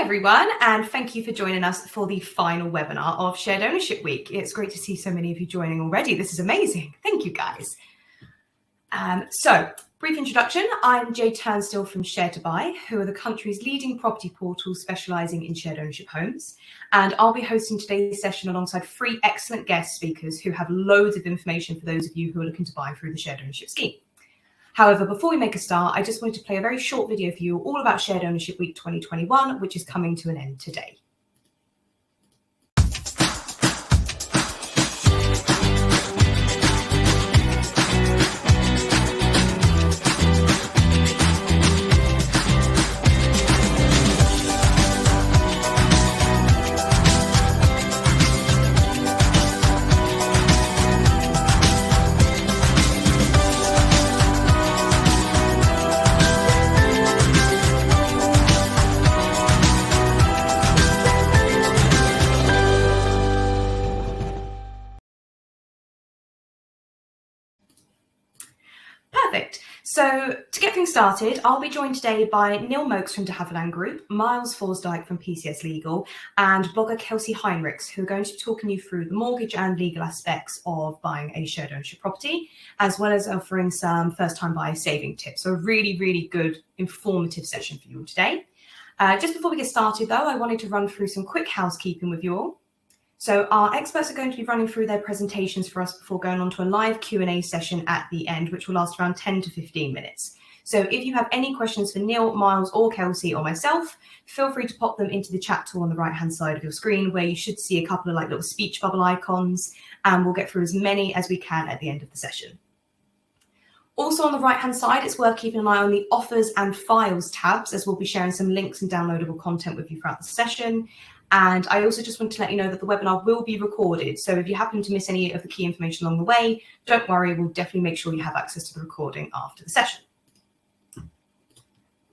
everyone, and thank you for joining us for the final webinar of Shared Ownership Week. It's great to see so many of you joining already. This is amazing. Thank you, guys. So, brief introduction. I'm Jade Turnstill from Share to Buy, who are the country's leading property portal specialising in shared ownership homes. And I'll be hosting today's session alongside 3 excellent guest speakers who have loads of information for those of you who are looking to buy through the shared ownership scheme. However, before we make a start, I just wanted to play a very short video for you all about Shared Ownership Week 2021, which is coming to an end today. Perfect. So to get things started, I'll be joined today by Neil Mokes from the Havilland Group, Miles Forsdyke from PCS Legal, and blogger Kelsey Heinrichs, who are going to be talking you through the mortgage and legal aspects of buying a shared ownership property, as well as offering some first-time buyer saving tips. So a really, really good, informative session for you all today. Just before we get started, though, I wanted to run through some quick housekeeping with you all. So our experts are going to be running through their presentations for us before going on to a live Q&A session at the end, which will last around 10 to 15 minutes. So if you have any questions for Neil, Miles or Kelsey or myself, feel free to pop them into the chat tool on the right-hand side of your screen, where you should see a couple of little speech bubble icons, and we'll get through as many as we can at the end of the session. Also on the right-hand side, it's worth keeping an eye on the offers and files tabs, as we'll be sharing some links and downloadable content with you throughout the session. And I also just want to let you know that the webinar will be recorded. So if you happen to miss any of the key information along the way, don't worry, we'll definitely make sure you have access to the recording after the session.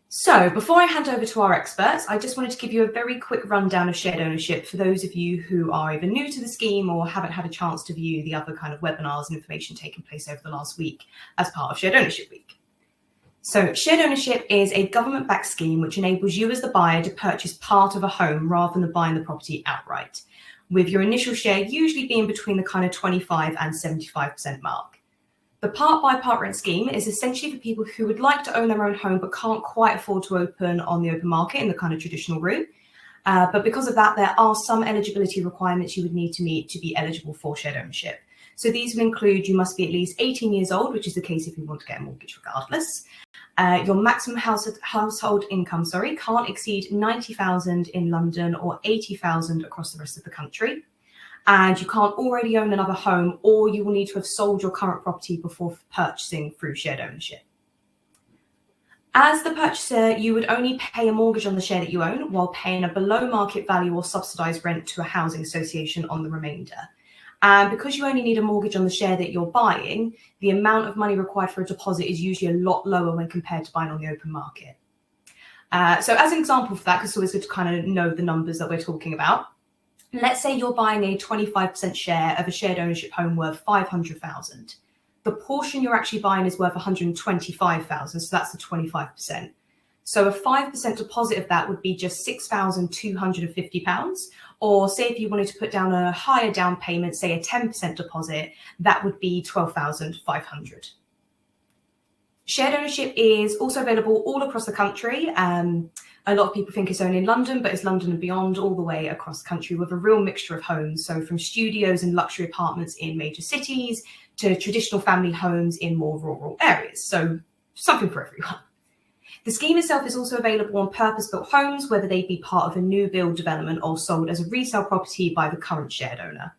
So before I hand over to our experts, I just wanted to give you a very quick rundown of shared ownership for those of you who are either new to the scheme or haven't had a chance to view the other kind of webinars and information taking place over the last week as part of Shared Ownership Week. So shared ownership is a government-backed scheme which enables you as the buyer to purchase part of a home rather than buying the property outright, with your initial share usually being between the kind of 25 and 75% mark. The part-by-part rent scheme is essentially for people who would like to own their own home but can't quite afford to open on the open market in the kind of traditional route. But because of that, there are some eligibility requirements you would need to meet to be eligible for shared ownership. So these will include you must be at least 18 years old, which is the case if you want to get a mortgage regardless. Your maximum household income, can't exceed 90,000 in London or 80,000 across the rest of the country. And you can't already own another home, or you will need to have sold your current property before purchasing through shared ownership. As the purchaser, you would only pay a mortgage on the share that you own while paying a below market value or subsidised rent to a housing association on the remainder. And because you only need a mortgage on the share that you're buying, the amount of money required for a deposit is usually a lot lower when compared to buying on the open market. So as an example for that, because it's always good to kind of know the numbers that we're talking about, let's say you're buying a 25% share of a shared ownership home worth 500,000. The portion you're actually buying is worth 125,000, so that's the 25%. So a 5% deposit of that would be just £6,250. Or say if you wanted to put down a higher down payment, say a 10% deposit, that would be £12,500. Shared ownership is also available all across the country. A lot of people think it's only in London, but it's London and beyond, all the way across the country, with a real mixture of homes. So from studios and luxury apartments in major cities to traditional family homes in more rural areas. So something for everyone. The scheme itself is also available on purpose-built homes, whether they be part of a new build development or sold as a resale property by the current shared owner.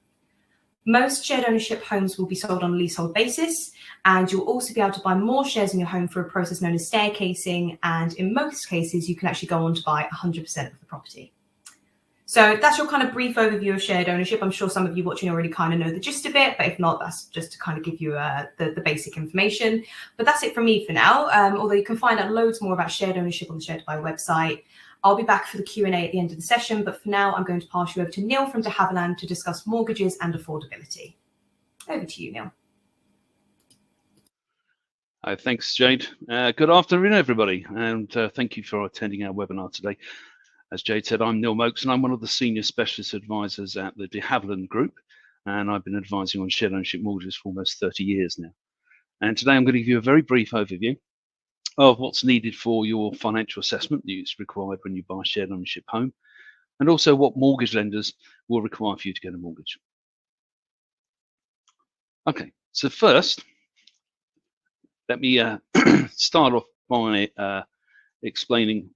Most shared ownership homes will be sold on a leasehold basis, and you'll also be able to buy more shares in your home through a process known as staircasing, and in most cases, you can actually go on to buy 100% of the property. So that's your kind of brief overview of shared ownership. I'm sure some of you watching already kind of know the gist of it, but if not, that's just to kind of give you the basic information. But that's it from me for now, although you can find out loads more about shared ownership on the Share to Buy website. I'll be back for the Q&A at the end of the session, but for now, I'm going to pass you over to Neil from de Havilland to discuss mortgages and affordability. Over to you, Neil. Hi, thanks, Jade. Good afternoon, everybody, and thank you for attending our webinar today. As Jade said, I'm Neil Mokes, and I'm one of the senior specialist advisors at the Havilland Group, and I've been advising on shared ownership mortgages for almost 30 years now. And today I'm going to give you a very brief overview of what's needed for your financial assessment that's required when you buy a shared ownership home, and also what mortgage lenders will require for you to get a mortgage. Okay, so first, let me start off by explaining,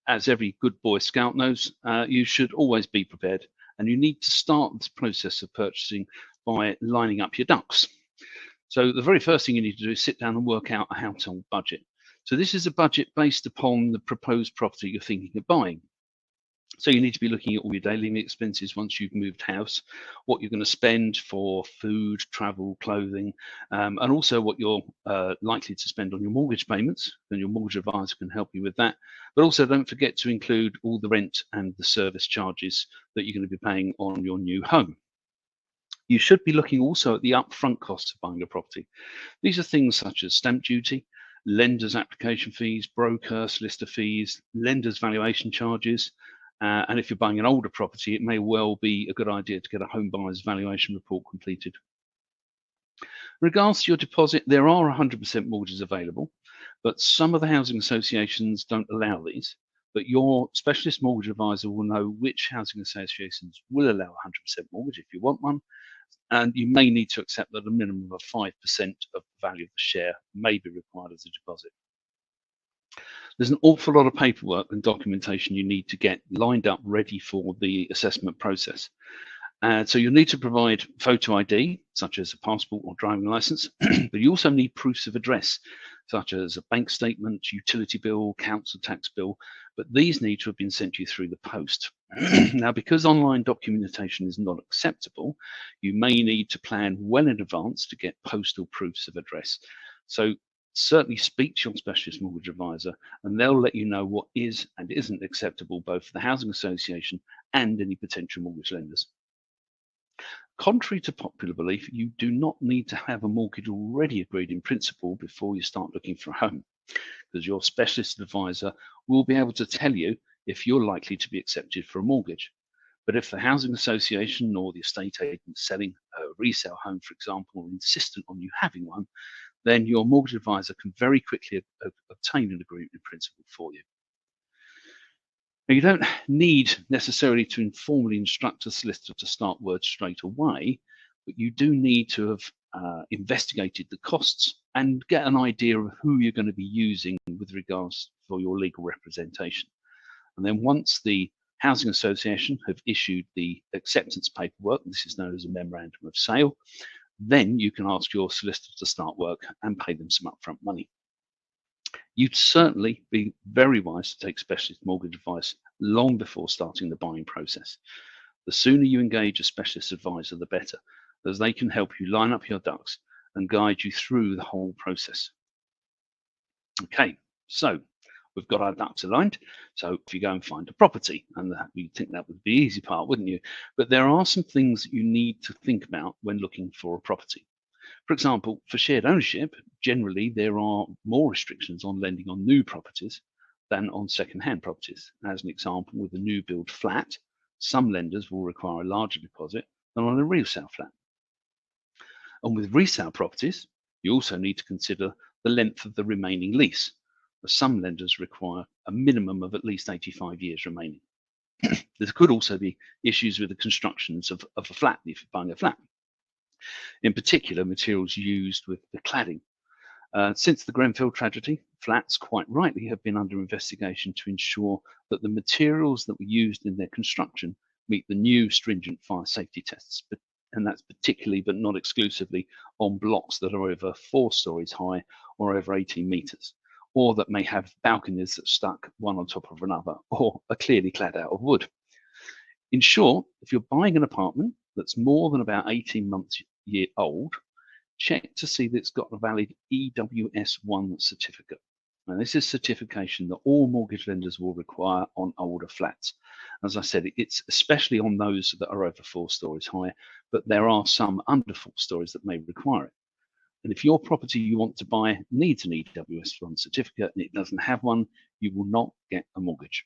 as every good Boy Scout knows, you should always be prepared, and you need to start this process of purchasing by lining up your ducks. So the very first thing you need to do is sit down and work out a household budget. So this is a budget based upon the proposed property you're thinking of buying. So you need to be looking at all your daily expenses once you've moved house, what you're going to spend for food, travel, clothing, and also what you're likely to spend on your mortgage payments, and your mortgage advisor can help you with that. But also don't forget to include all the rent and the service charges that you're going to be paying on your new home. You should be looking also at the upfront costs of buying a property. These are things such as stamp duty, lender's application fees, broker, solicitor fees, lender's valuation charges, and if you're buying an older property, it may well be a good idea to get a home buyer's valuation report completed. In regards to your deposit, there are 100% mortgages available, but some of the housing associations don't allow these. But your specialist mortgage advisor will know which housing associations will allow 100% mortgage if you want one, and you may need to accept that a minimum of 5% of the value of the share may be required as a deposit. There's an awful lot of paperwork and documentation you need to get lined up ready for the assessment process. So you'll need to provide photo ID, such as a passport or driving license, but you also need proofs of address, such as a bank statement, utility bill, council tax bill, but these need to have been sent to you through the post. Now, because online documentation is not acceptable, you may need to plan well in advance to get postal proofs of address. So certainly speak to your specialist mortgage advisor, and they'll let you know what is and isn't acceptable both for the housing association and any potential mortgage lenders. Contrary to popular belief, you do not need to have a mortgage already agreed in principle before you start looking for a home, because your specialist advisor will be able to tell you if you're likely to be accepted for a mortgage. But if the housing association or the estate agent selling a resale home, for example, are insistent on you having one, then your mortgage advisor can very quickly obtain an agreement in principle for you. Now, you don't need necessarily to informally instruct a solicitor to start work straight away, but you do need to have investigated the costs and get an idea of who you're going to be using with regards for your legal representation. And then once the housing association have issued the acceptance paperwork, this is known as a memorandum of sale, then you can ask your solicitor to start work and pay them some upfront money. You'd certainly be very wise to take specialist mortgage advice long before starting the buying process. The sooner you engage a specialist advisor, the better, as they can help you line up your ducks and guide you through the whole process. Okay, so we've got our ducks aligned. So if you go and find a property, and you'd think that would be the easy part, wouldn't you? But there are some things that you need to think about when looking for a property. For example, for shared ownership, generally there are more restrictions on lending on new properties than on second-hand properties. As an example, with a new build flat, some lenders will require a larger deposit than on a resale flat. And with resale properties, you also need to consider the length of the remaining lease, as some lenders require a minimum of at least 85 years remaining. There could also be issues with the constructions of a flat if you're buying a flat. In particular, materials used with the cladding. Since the Grenfell tragedy, flats quite rightly have been under investigation to ensure that the materials that were used in their construction meet the new stringent fire safety tests, and that's particularly but not exclusively on blocks that are over 4 stories high or over 18 meters, or that may have balconies that stuck one on top of another, or are clearly clad out of wood. In short, if you're buying an apartment that's more than about 18 months old, check to see that it's got a valid EWS1 certificate. Now, this is certification that all mortgage lenders will require on older flats. As I said, it's especially on those that are over 4 stories high, but there are some under 4 stories that may require it. And if your property you want to buy needs an EWS1 certificate and it doesn't have one, you will not get a mortgage.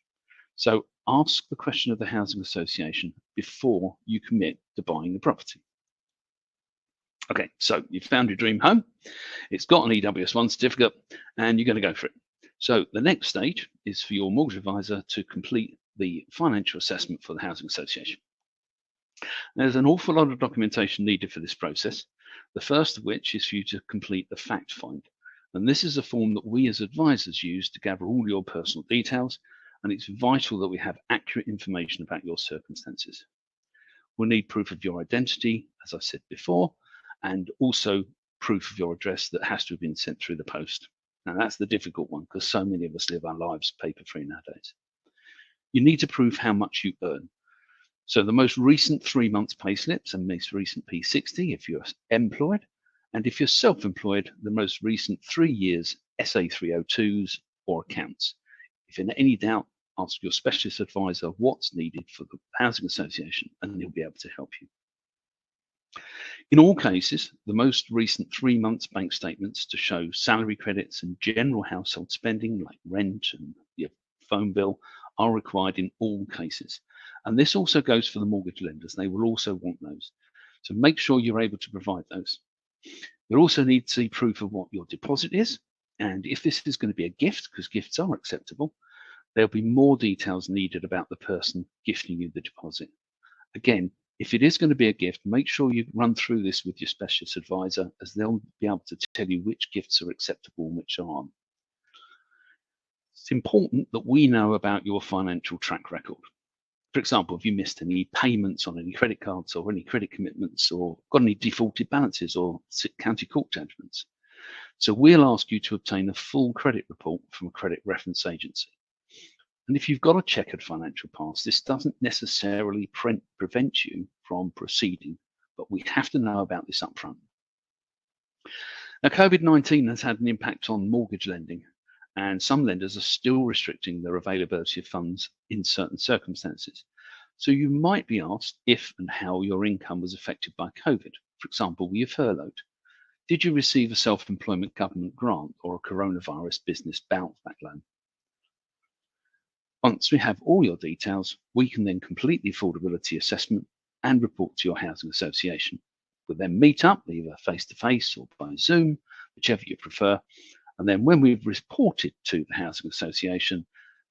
So ask the question of the housing association before you commit to buying the property. Okay, so you've found your dream home. It's got an EWS1 certificate and you're going to go for it. So the next stage is for your mortgage advisor to complete the financial assessment for the housing association. There's an awful lot of documentation needed for this process, the first of which is for you to complete the fact find. And this is a form that we as advisors use to gather all your personal details, and it's vital that we have accurate information about your circumstances. We'll need proof of your identity, as I said before, and also proof of your address that has to have been sent through the post. Now that's the difficult one because so many of us live our lives paper-free nowadays. You need to prove how much you earn. So the most recent 3 months pay slips and most recent P60 if you're employed, and if you're self-employed, the most recent 3 years SA302s or accounts. If in any doubt, ask your specialist advisor what's needed for the housing association and he'll be able to help you. In all cases, the most recent 3 months bank statements to show salary credits and general household spending like rent and your phone bill are required in all cases. And this also goes for the mortgage lenders. They will also want those. So make sure you're able to provide those. You'll also need to see proof of what your deposit is. And if this is going to be a gift, because gifts are acceptable, there'll be more details needed about the person gifting you the deposit. Again, if it is going to be a gift, make sure you run through this with your specialist advisor, as they'll be able to tell you which gifts are acceptable and which aren't. It's important that we know about your financial track record. For example, if you missed any payments on any credit cards or any credit commitments or got any defaulted balances or county court judgments. So we'll ask you to obtain a full credit report from a credit reference agency. And if you've got a checkered financial past, this doesn't necessarily prevent you from proceeding, but we have to know about this upfront. Now, COVID-19 has had an impact on mortgage lending, and some lenders are still restricting their availability of funds in certain circumstances. So you might be asked if and how your income was affected by COVID. For example, were you furloughed? Did you receive a self-employment government grant or a coronavirus business bounce back loan? Once we have all your details, we can then complete the affordability assessment and report to your housing association. We'll then meet up either face-to-face or by Zoom, whichever you prefer. And then when we've reported to the housing association,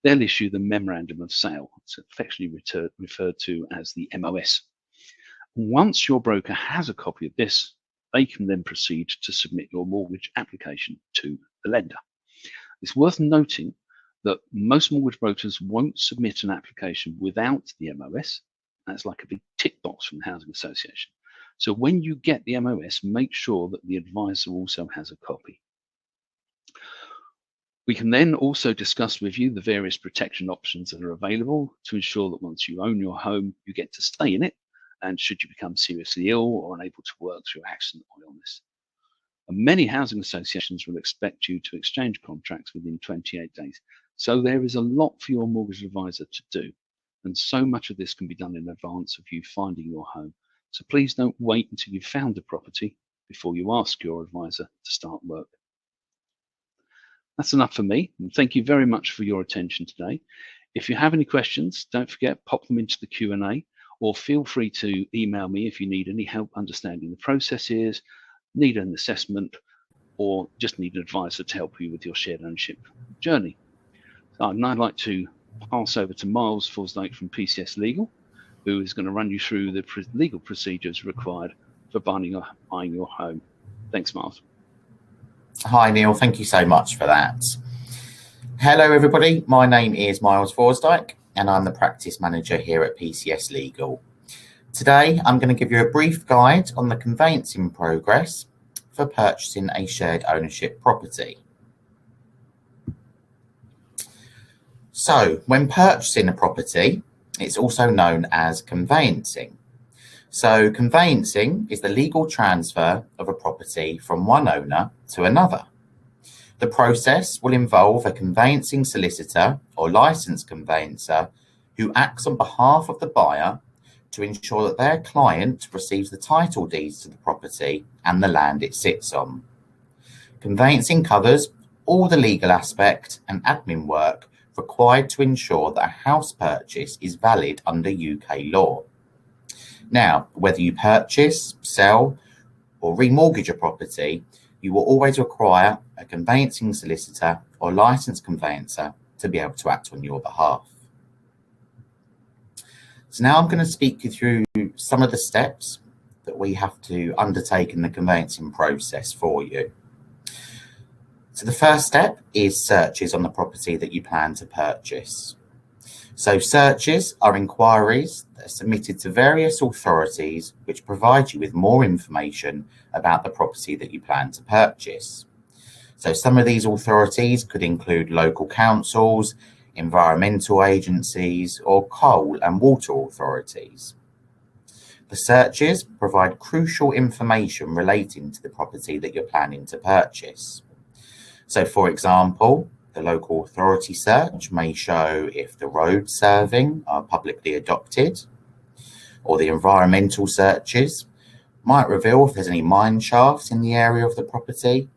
they'll issue the memorandum of sale. It's affectionately referred to as the MOS. Once your broker has a copy of this, they can then proceed to submit your mortgage application to the lender. It's worth noting that most mortgage brokers won't submit an application without the MOS. That's like a big tick box from the housing association. So when you get the MOS, make sure that the advisor also has a copy. We can then also discuss with you the various protection options that are available to ensure that once you own your home, you get to stay in it. And should you become seriously ill or unable to work through accident or illness. And many housing associations will expect you to exchange contracts within 28 days. So there is a lot for your mortgage advisor to do. And so much of this can be done in advance of you finding your home. So please don't wait until you've found a property before you ask your advisor to start work. That's enough for me. And thank you very much for your attention today. If you have any questions, don't forget, pop them into the Q&A, or feel free to email me if you need any help understanding the processes, need an assessment, or just need an advisor to help you with your shared ownership journey. So I'd now like to pass over to Miles Forsdyke from PCS Legal, who is going to run you through the legal procedures required for buying your home. Thanks, Miles. Hi, Neil. Thank you so much for that. Hello, everybody. My name is Miles Forsdyke, and I'm the practice manager here at PCS Legal. Today, I'm going to give you a brief guide on the conveyancing progress for purchasing a shared ownership property. So, when purchasing a property, it's also known as conveyancing. So, conveyancing is the legal transfer of a property from one owner to another. The process will involve a conveyancing solicitor or licensed conveyancer who acts on behalf of the buyer to ensure that their client receives the title deeds to the property and the land it sits on. Conveyancing covers all the legal aspect and admin work required to ensure that a house purchase is valid under UK law. Now, whether you purchase, sell, or remortgage a property, you will always require a conveyancing solicitor or licensed conveyancer to be able to act on your behalf. So now I'm going to speak you through some of the steps that we have to undertake in the conveyancing process for you. So the first step is searches on the property that you plan to purchase. So searches are inquiries that are submitted to various authorities which provide you with more information about the property that you plan to purchase. So some of these authorities could include local councils, environmental agencies, or coal and water authorities. The searches provide crucial information relating to the property that you're planning to purchase. So for example, the local authority search may show if the roads serving are publicly adopted, or the environmental searches might reveal if there's any mine shafts in the area of the property,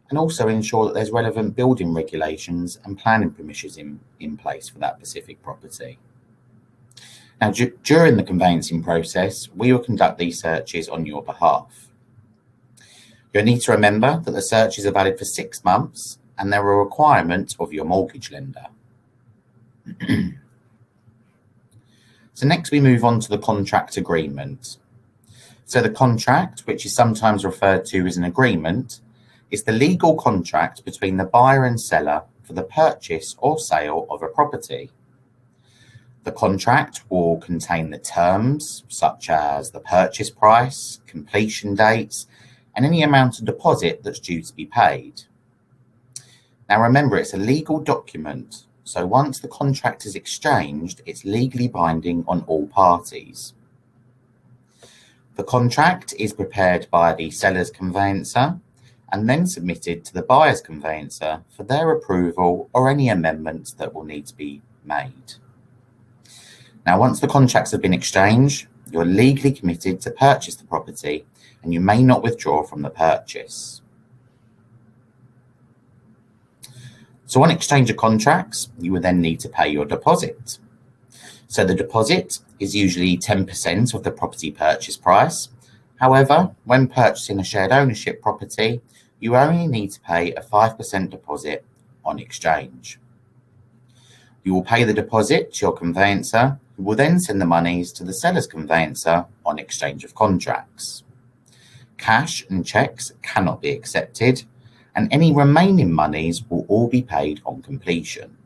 and also ensure that there's relevant building regulations and planning permissions in place for that specific property. Now, during the conveyancing process, we will conduct these searches on your behalf. You'll need to remember that the searches are valid for 6 months and they're a requirement of your mortgage lender. So next we move on to the contract agreement. So the contract, which is sometimes referred to as an agreement, is the legal contract between the buyer and seller for the purchase or sale of a property. The contract will contain the terms such as the purchase price, completion dates, and any amount of deposit that's due to be paid. Now remember, it's a legal document, so once the contract is exchanged, it's legally binding on all parties. The contract is prepared by the seller's conveyancer and then submitted to the buyer's conveyancer for their approval or any amendments that will need to be made. Now, once the contracts have been exchanged, you're legally committed to purchase the property and you may not withdraw from the purchase. So on exchange of contracts, you will then need to pay your deposit. So the deposit is usually 10% of the property purchase price. However, when purchasing a shared ownership property, you only need to pay a 5% deposit on exchange. You will pay the deposit to your conveyancer, who will then send the monies to the seller's conveyancer on exchange of contracts. Cash and cheques cannot be accepted, and any remaining monies will all be paid on completion.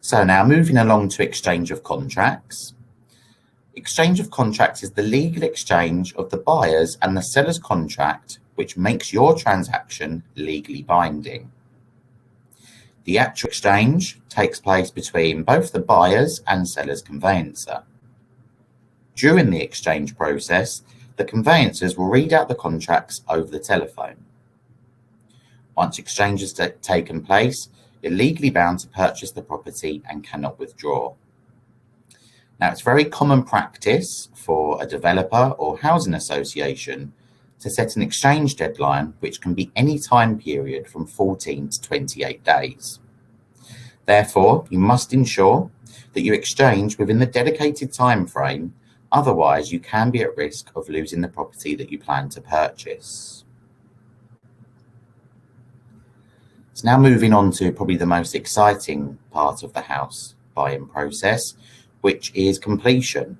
So now moving along to exchange of contracts. Exchange of contracts is the legal exchange of the buyer's and the seller's contract, which makes your transaction legally binding. The actual exchange takes place between both the buyer's and seller's conveyancer. During the exchange process, the conveyancers will read out the contracts over the telephone. Once exchange has taken place, you're legally bound to purchase the property and cannot withdraw. Now, it's very common practice for a developer or housing association to set an exchange deadline, which can be any time period from 14 to 28 days. Therefore, you must ensure that you exchange within the dedicated time frame. Otherwise, you can be at risk of losing the property that you plan to purchase. So now moving on to probably the most exciting part of the house buying process, which is completion.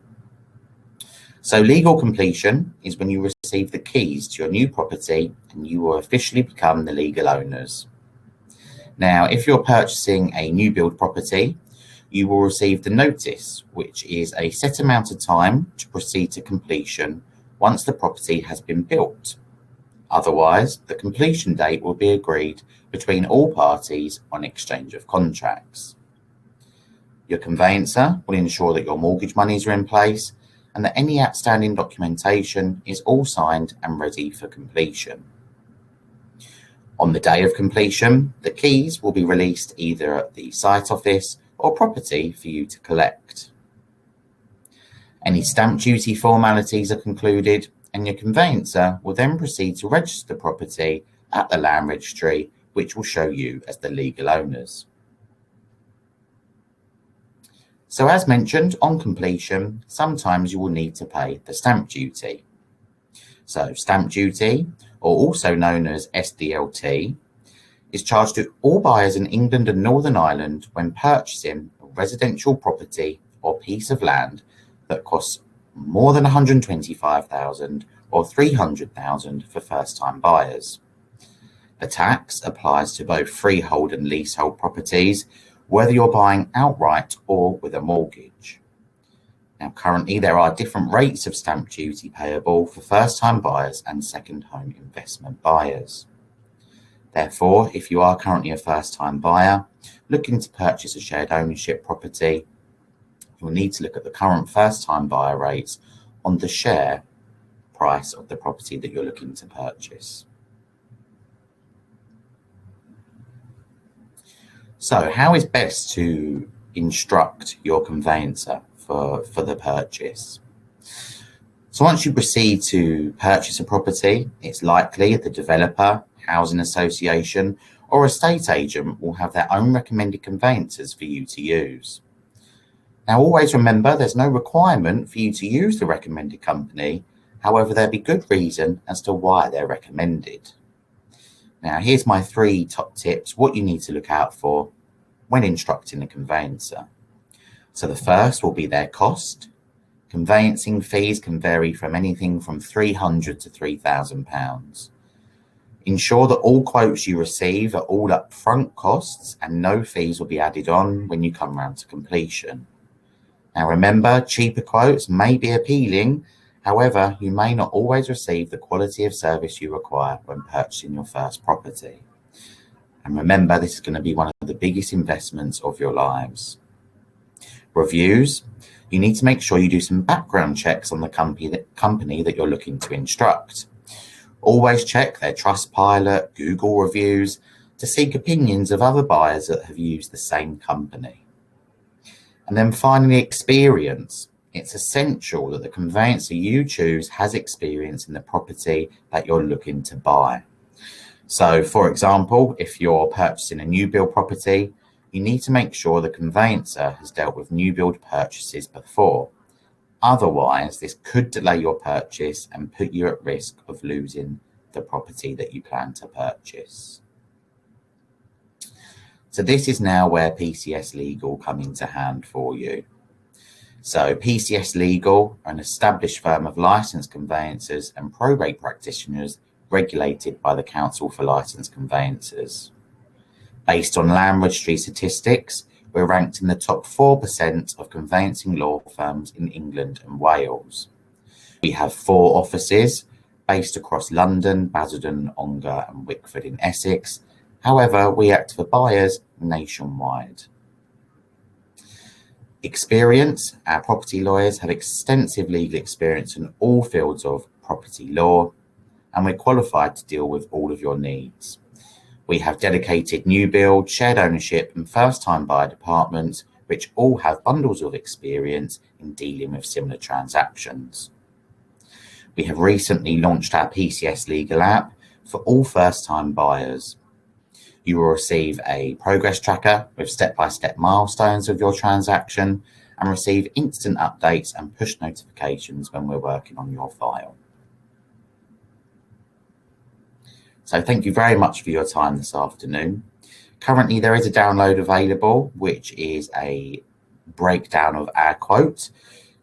So legal completion is when you receive the keys to your new property and you will officially become the legal owners. Now, if you're purchasing a new build property, you will receive the notice, which is a set amount of time to proceed to completion once the property has been built. Otherwise, the completion date will be agreed between all parties on exchange of contracts. Your conveyancer will ensure that your mortgage monies are in place and that any outstanding documentation is all signed and ready for completion. On the day of completion, the keys will be released either at the site office or property for you to collect. Any stamp duty formalities are concluded and your conveyancer will then proceed to register the property at the land registry which will show you as the legal owners. So as mentioned, on completion, sometimes you will need to pay the stamp duty. So stamp duty, or also known as SDLT, is charged to all buyers in England and Northern Ireland when purchasing a residential property or piece of land that costs more than £125,000 or £300,000 for first-time buyers. The tax applies to both freehold and leasehold properties, whether you're buying outright or with a mortgage. Now, currently, there are different rates of stamp duty payable for first-time buyers and second home investment buyers. Therefore, if you are currently a first-time buyer looking to purchase a shared ownership property, you'll need to look at the current first-time buyer rates on the share price of the property that you're looking to purchase. So how is best to instruct your conveyancer for the purchase? So once you proceed to purchase a property, it's likely the developer, housing association, or estate agent will have their own recommended conveyancers for you to use. Now, always remember there's no requirement for you to use the recommended company. However, there'll be good reason as to why they're recommended. Now, here's my 3 top tips, what you need to look out for when instructing a conveyancer. So the first will be their cost. Conveyancing fees can vary from anything from £300 to £3,000. Ensure that all quotes you receive are all upfront costs and no fees will be added on when you come round to completion. Now remember, cheaper quotes may be appealing. However, you may not always receive the quality of service you require when purchasing your first property. And remember, this is going to be one of the biggest investments of your lives. Reviews. You need to make sure you do some background checks on the company that you're looking to instruct. Always check their Trustpilot, Google reviews to seek opinions of other buyers that have used the same company. And then finally, experience. It's essential that the conveyancer you choose has experience in the property that you're looking to buy. So, for example, if you're purchasing a new build property, you need to make sure the conveyancer has dealt with new build purchases before. Otherwise, this could delay your purchase and put you at risk of losing the property that you plan to purchase. So this is now where PCS Legal come into hand for you. So PCS Legal are an established firm of licensed conveyancers and probate practitioners regulated by the Council for Licensed Conveyancers. Based on land registry statistics, we're ranked in the top 4% of conveyancing law firms in England and Wales. We have 4 offices based across London, Basildon, Ongar and Wickford in Essex. However, we act for buyers nationwide. Experience. Our property lawyers have extensive legal experience in all fields of property law, and we're qualified to deal with all of your needs. We have dedicated new build, shared ownership and first-time buyer departments, which all have bundles of experience in dealing with similar transactions. We have recently launched our PCS Legal app for all first-time buyers. You will receive a progress tracker with step-by-step milestones of your transaction and receive instant updates and push notifications when we're working on your file. So thank you very much for your time this afternoon. Currently, there is a download available, which is a breakdown of our quote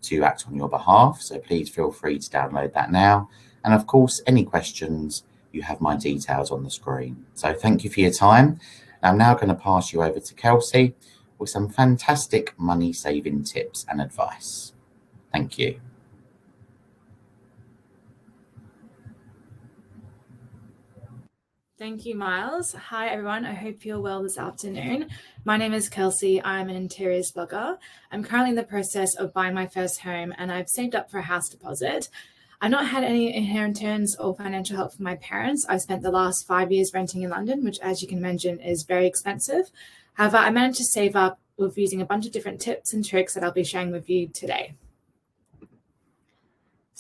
to act on your behalf. So please feel free to download that now. And of course, any questions, you have my details on the screen. So thank you for your time. I'm now going to pass you over to Kelsey with some fantastic money saving tips and advice. Thank you. Thank you, Miles. Hi, everyone. I hope you're well this afternoon. My name is Kelsey. I'm an interiors blogger. I'm currently in the process of buying my first home and I've saved up for a house deposit. I've not had any inheritance or financial help from my parents. I spent the last 5 years renting in London, which, as you can imagine, is very expensive. However, I managed to save up with using a bunch of different tips and tricks that I'll be sharing with you today.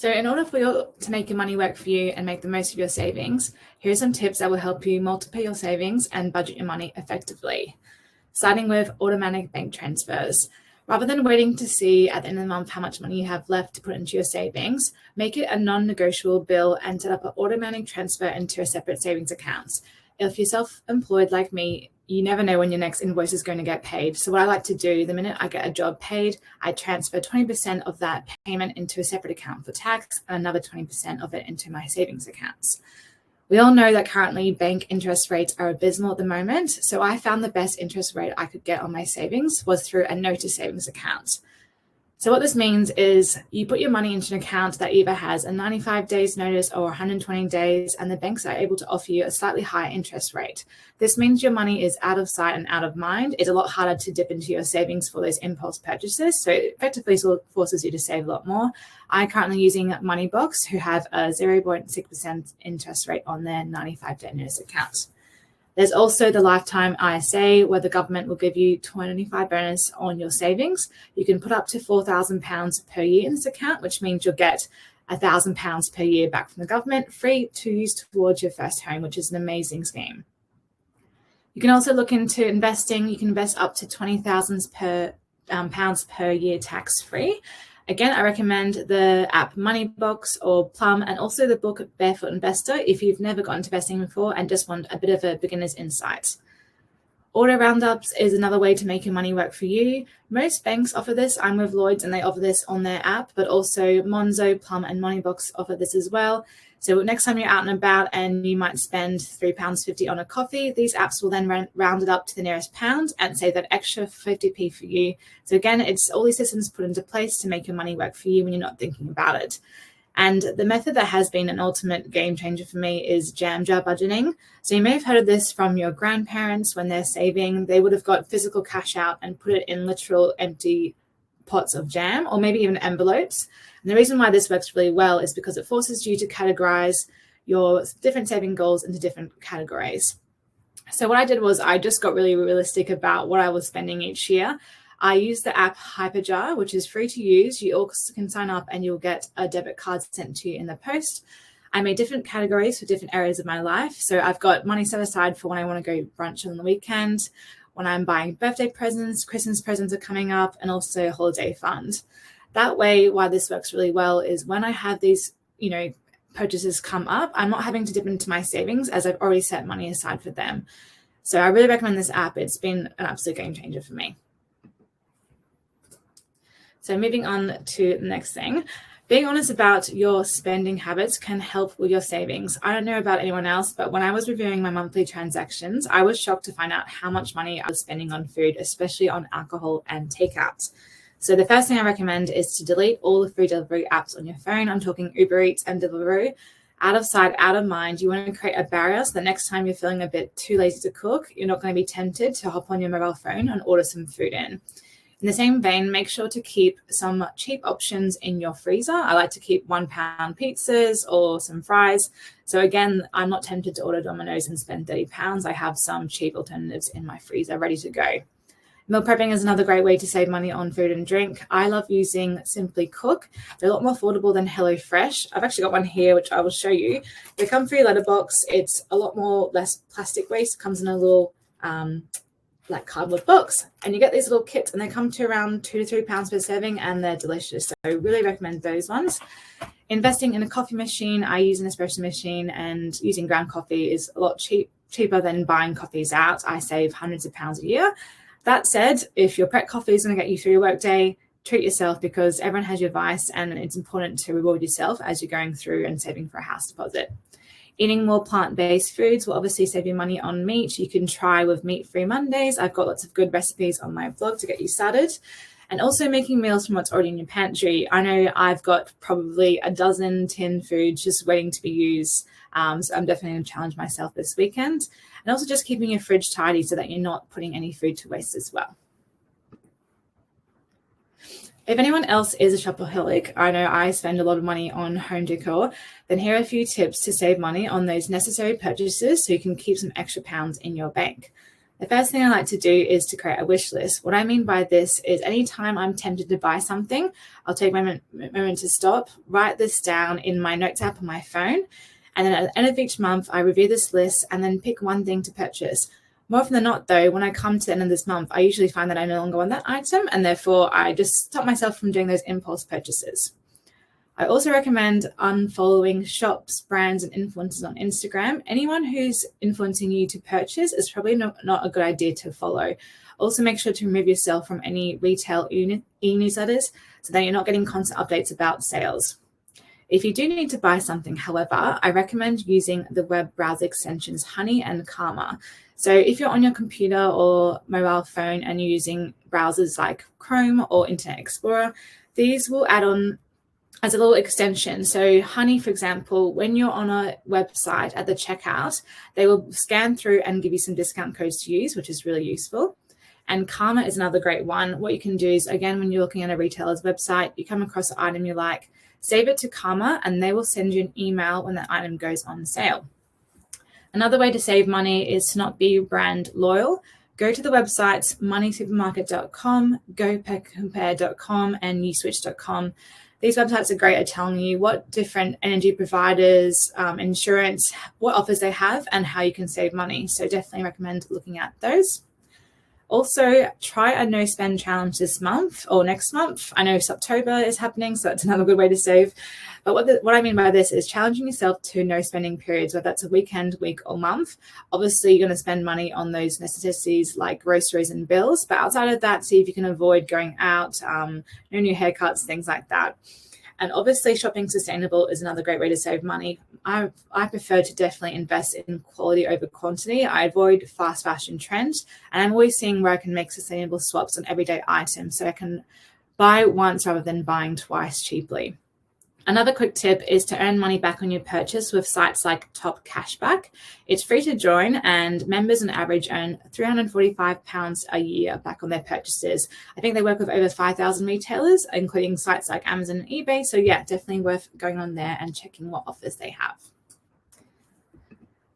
So in order to make your money work for you and make the most of your savings, here are some tips that will help you multiply your savings and budget your money effectively. Starting with automatic bank transfers. Rather than waiting to see at the end of the month how much money you have left to put into your savings, make it a non-negotiable bill and set up an automatic transfer into a separate savings account. If you're self-employed like me, you never know when your next invoice is going to get paid. So what I like to do, the minute I get a job paid, I transfer 20% of that payment into a separate account for tax and another 20% of it into my savings accounts. We all know that currently bank interest rates are abysmal at the moment. So I found the best interest rate I could get on my savings was through a notice savings account. So what this means is you put your money into an account that either has a 95 days notice or 120 days, and the banks are able to offer you a slightly higher interest rate. This means your money is out of sight and out of mind. It's a lot harder to dip into your savings for those impulse purchases. So it effectively forces you to save a lot more. I'm currently using Moneybox, who have a 0.6% interest rate on their 95-day notice account. There's also the lifetime ISA, where the government will give you 25 bonus on your savings. You can put up to £4,000 per year in this account, which means you'll get £1,000 per year back from the government, free to use towards your first home, which is an amazing scheme. You can also look into investing. You can invest up to £20,000 per year tax-free. Again, I recommend the app Moneybox or Plum, and also the book Barefoot Investor if you've never got into investing before and just want a bit of a beginner's insight. Auto roundups is another way to make your money work for you. Most banks offer this. I'm with Lloyds and they offer this on their app, but also Monzo, Plum and Moneybox offer this as well. So next time you're out and about and you might spend £3.50 on a coffee, these apps will then round it up to the nearest pound and save that extra 50p for you. So again, it's all these systems put into place to make your money work for you when you're not thinking about it. And the method that has been an ultimate game changer for me is jam jar budgeting. So you may have heard of this from your grandparents when they're saving. They would have got physical cash out and put it in literal empty pots of jam, or maybe even envelopes. And the reason why this works really well is because it forces you to categorize your different saving goals into different categories. So what I did was I just got really realistic about what I was spending each year. I used the app Hyperjar, which is free to use. You also can sign up and you'll get a debit card sent to you in the post. I made different categories for different areas of my life. So I've got money set aside for when I want to go brunch on the weekend, when I'm buying birthday presents, Christmas presents are coming up, and also a holiday fund. That way, why this works really well is when I have these, purchases come up, I'm not having to dip into my savings as I've already set money aside for them. So I really recommend this app. It's been an absolute game changer for me. So moving on to the next thing, being honest about your spending habits can help with your savings. I don't know about anyone else, but when I was reviewing my monthly transactions, I was shocked to find out how much money I was spending on food, especially on alcohol and takeout. So the first thing I recommend is to delete all the food delivery apps on your phone. I'm talking Uber Eats and Deliveroo. Out of sight, out of mind. You want to create a barrier so the next time you're feeling a bit too lazy to cook, you're not going to be tempted to hop on your mobile phone and order some food in. In the same vein, make sure to keep some cheap options in your freezer. I like to keep £1 pizzas or some fries. So again, I'm not tempted to order Domino's and spend £30. I have some cheap alternatives in my freezer ready to go. Meal prepping is another great way to save money on food and drink. I love using Simply Cook. They're a lot more affordable than HelloFresh. I've actually got one here, which I will show you. They come through letterbox. It's a lot less plastic waste. It comes in a little like cardboard box, and you get these little kits, and they come to around £2 to £3 per serving, and they're delicious. So I really recommend those ones. Investing in a coffee machine, I use an espresso machine, and using ground coffee is a lot cheaper than buying coffees out. I save hundreds of pounds a year. That said, if your prep coffee is going to get you through your workday, treat yourself, because everyone has your vice, and it's important to reward yourself as you're going through and saving for a house deposit. Eating more plant-based foods will obviously save you money on meat. You can try with meat-free Mondays. I've got lots of good recipes on my blog to get you started. And also making meals from what's already in your pantry. I know I've got probably a dozen tin foods just waiting to be used. So I'm definitely going to challenge myself this weekend. And also just keeping your fridge tidy so that you're not putting any food to waste as well. If anyone else is a shopaholic, I know I spend a lot of money on home decor, then here are a few tips to save money on those necessary purchases so you can keep some extra pounds in your bank. The first thing I like to do is to create a wish list. What I mean by this is anytime I'm tempted to buy something, I'll take a moment to stop, write this down in my notes app on my phone, and then at the end of each month, I review this list and then pick one thing to purchase. More often than not, though, when I come to the end of this month, I usually find that I no longer want that item, and therefore I just stop myself from doing those impulse purchases. I also recommend unfollowing shops, brands, and influencers on Instagram. Anyone who's influencing you to purchase is probably not a good idea to follow. Also, make sure to remove yourself from any retail e-newsletters so that you're not getting constant updates about sales. If you do need to buy something, however, I recommend using the web browser extensions Honey and Karma. So if you're on your computer or mobile phone and you're using browsers like Chrome or Internet Explorer, these will add on as a little extension. So Honey, for example, when you're on a website at the checkout, they will scan through and give you some discount codes to use, which is really useful. And Karma is another great one. What you can do is, again, when you're looking at a retailer's website, you come across an item you like, save it to Karma, and they will send you an email when that item goes on sale. Another way to save money is to not be brand loyal. Go to the websites moneysupermarket.com, gocompare.com, and uswitch.com. These websites are great at telling you what different energy providers, insurance, what offers they have, and how you can save money. So definitely recommend looking at those. Also, try a no spend challenge this month or next month. I know October is happening, so that's another good way to save. But what I mean by this is challenging yourself to no spending periods, whether that's a weekend, week, or month. Obviously, you're going to spend money on those necessities like groceries and bills. But outside of that, see if you can avoid going out, no new haircuts, things like that. And obviously, shopping sustainable is another great way to save money. I prefer to definitely invest in quality over quantity. I avoid fast fashion trends, and I'm always seeing where I can make sustainable swaps on everyday items so I can buy once rather than buying twice cheaply. Another quick tip is to earn money back on your purchase with sites like Top Cashback. It's free to join, and members on average earn £345 a year back on their purchases. I think they work with over 5,000 retailers, including sites like Amazon and eBay. So yeah, definitely worth going on there and checking what offers they have.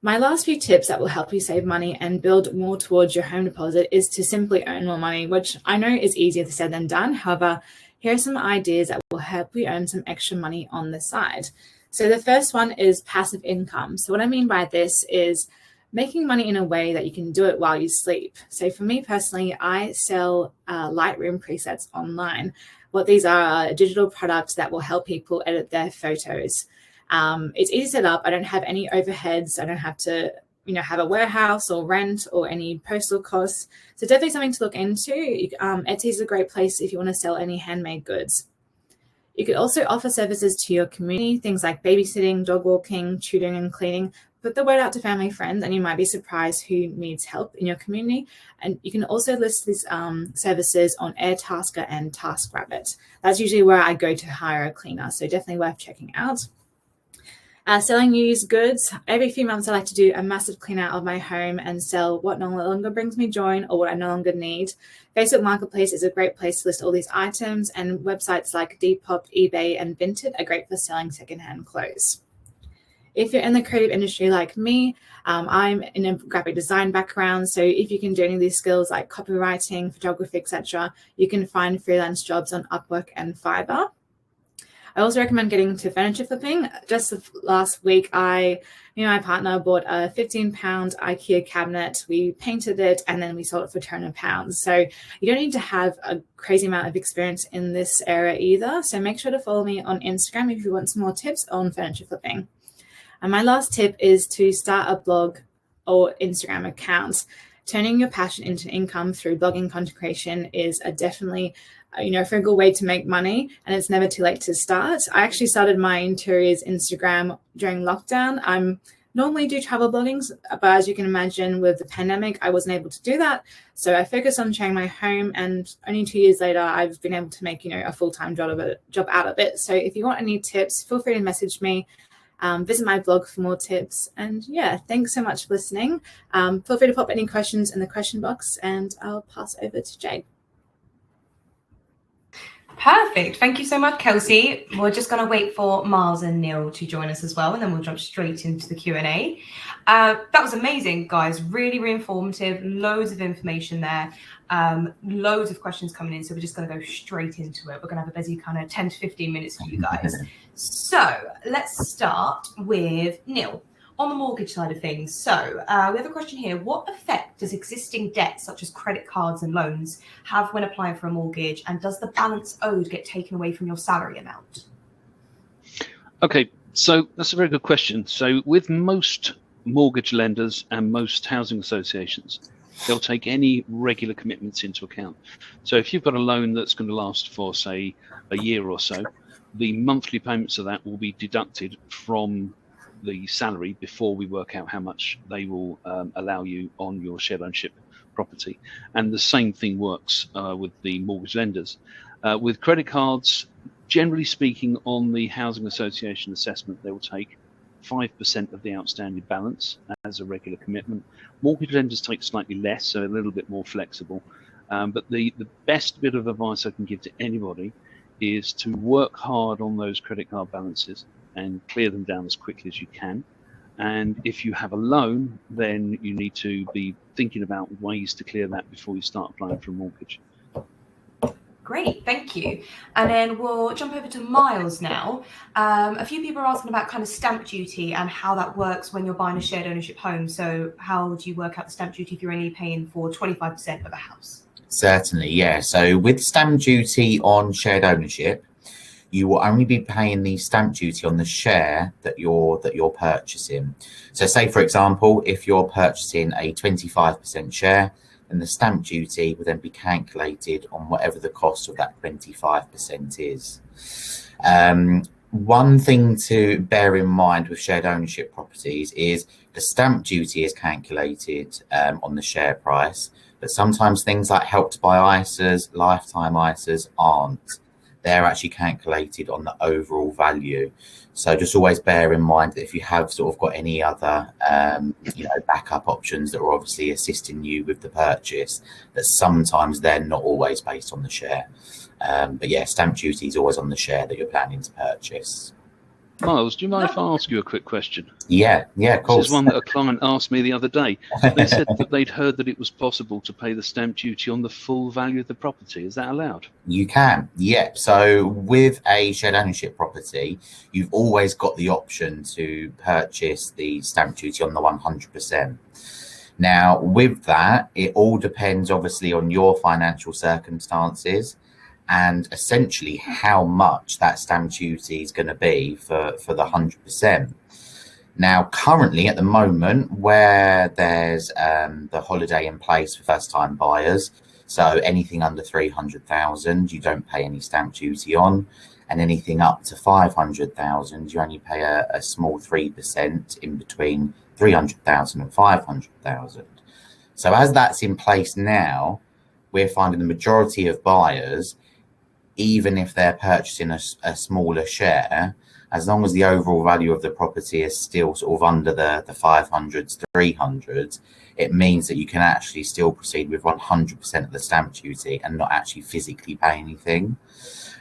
My last few tips that will help you save money and build more towards your home deposit is to simply earn more money, which I know is easier said than done. However, here are some ideas that will help you earn some extra money on the side. So the first one is passive income. So what I mean by this is making money in a way that you can do it while you sleep. So for me personally, I sell Lightroom presets online. What these are digital products that will help people edit their photos. It's easy to set up. I don't have any overheads. I don't have to have a warehouse or rent or any postal costs. So definitely something to look into. Etsy is a great place if you want to sell any handmade goods. You could also offer services to your community, things like babysitting, dog walking, tutoring, and cleaning. Put the word out to family, friends, and you might be surprised who needs help in your community. And you can also list these services on Airtasker and TaskRabbit. That's usually where I go to hire a cleaner, so definitely worth checking out. Selling used goods. Every few months, I like to do a massive clean out of my home and sell what no longer brings me joy or what I no longer need. Facebook Marketplace is a great place to list all these items, and websites like Depop, eBay, and Vinted are great for selling secondhand clothes. If you're in the creative industry like me, I'm in a graphic design background. So if you can do any of these skills like copywriting, photography, etc., you can find freelance jobs on Upwork and Fiverr. I also recommend getting into furniture flipping. Just last week, me and my partner bought a £15 IKEA cabinet. We painted it and then we sold it for £200. So you don't need to have a crazy amount of experience in this area either. So make sure to follow me on Instagram if you want some more tips on furniture flipping. And my last tip is to start a blog or Instagram account. Turning your passion into income through blogging content creation is definitely a very good way to make money, and it's never too late to start. I actually started my interiors Instagram during lockdown. I normally do travel bloggings, but as you can imagine with the pandemic, I wasn't able to do that. So I focused on sharing my home, and only 2 years later, I've been able to make a full-time job out of it. So if you want any tips, feel free to message me. Visit my blog for more tips. And yeah, thanks so much for listening. Feel free to pop any questions in the question box, and I'll pass over to Jade. Perfect. Thank you so much, Kelsey. We're just going to wait for Miles and Neil to join us as well, and then we'll jump straight into the Q&A. That was amazing, guys. Really, really informative. Loads of information there. Loads of questions coming in, so we're just going to go straight into it. We're going to have a busy kind of 10 to 15 minutes for you guys. So let's start with Neil. On the mortgage side of things, so we have a question here. What effect does existing debt, such as credit cards and loans, have when applying for a mortgage? And does the balance owed get taken away from your salary amount? Okay, so that's a very good question. So with most mortgage lenders and most housing associations, they'll take any regular commitments into account. So if you've got a loan that's going to last for, say, a year or so, the monthly payments of that will be deducted from the salary before we work out how much they will allow you on your shared ownership property. And the same thing works with the mortgage lenders. With credit cards, generally speaking, on the housing association assessment, they will take 5% of the outstanding balance as a regular commitment. Mortgage lenders take slightly less, so a little bit more flexible. But the best bit of advice I can give to anybody is to work hard on those credit card balances and clear them down as quickly as you can. And if you have a loan, then you need to be thinking about ways to clear that before you start applying for a mortgage. Great, thank you. And then we'll jump over to Miles now. A few people are asking about kind of stamp duty and how that works when you're buying a shared ownership home. So how do you work out the stamp duty if you're only paying for 25% of a house? Certainly, yeah. So with stamp duty on shared ownership, you will only be paying the stamp duty on the share that you're purchasing. So say, for example, if you're purchasing a 25% share, then the stamp duty will then be calculated on whatever the cost of that 25% is. One thing to bear in mind with shared ownership properties is the stamp duty is calculated on the share price, but sometimes things like Help to Buy ISAs, lifetime ISAs aren't. They're actually calculated on the overall value. So just always bear in mind that if you have sort of got any other backup options that are obviously assisting you with the purchase, that sometimes they're not always based on the share. But yeah, stamp duty is always on the share that you're planning to purchase. Miles, do you mind if I ask you a quick question? Yeah, of course. This is one that a client asked me the other day. They said that they'd heard that it was possible to pay the stamp duty on the full value of the property. Is that allowed? You can, yeah. So with a shared ownership property, you've always got the option to purchase the stamp duty on the 100%. Now, with that, it all depends obviously on your financial circumstances and essentially how much that stamp duty is going to be for the 100%. Now, currently at the moment, where there's the holiday in place for first-time buyers, so anything under 300,000, you don't pay any stamp duty on, and anything up to 500,000, you only pay a small 3% in between 300,000 and 500,000. So as that's in place now, we're finding the majority of buyers, even if they're purchasing a smaller share, as long as the overall value of the property is still sort of under the 500s, 300s, it means that you can actually still proceed with 100% of the stamp duty and not actually physically pay anything.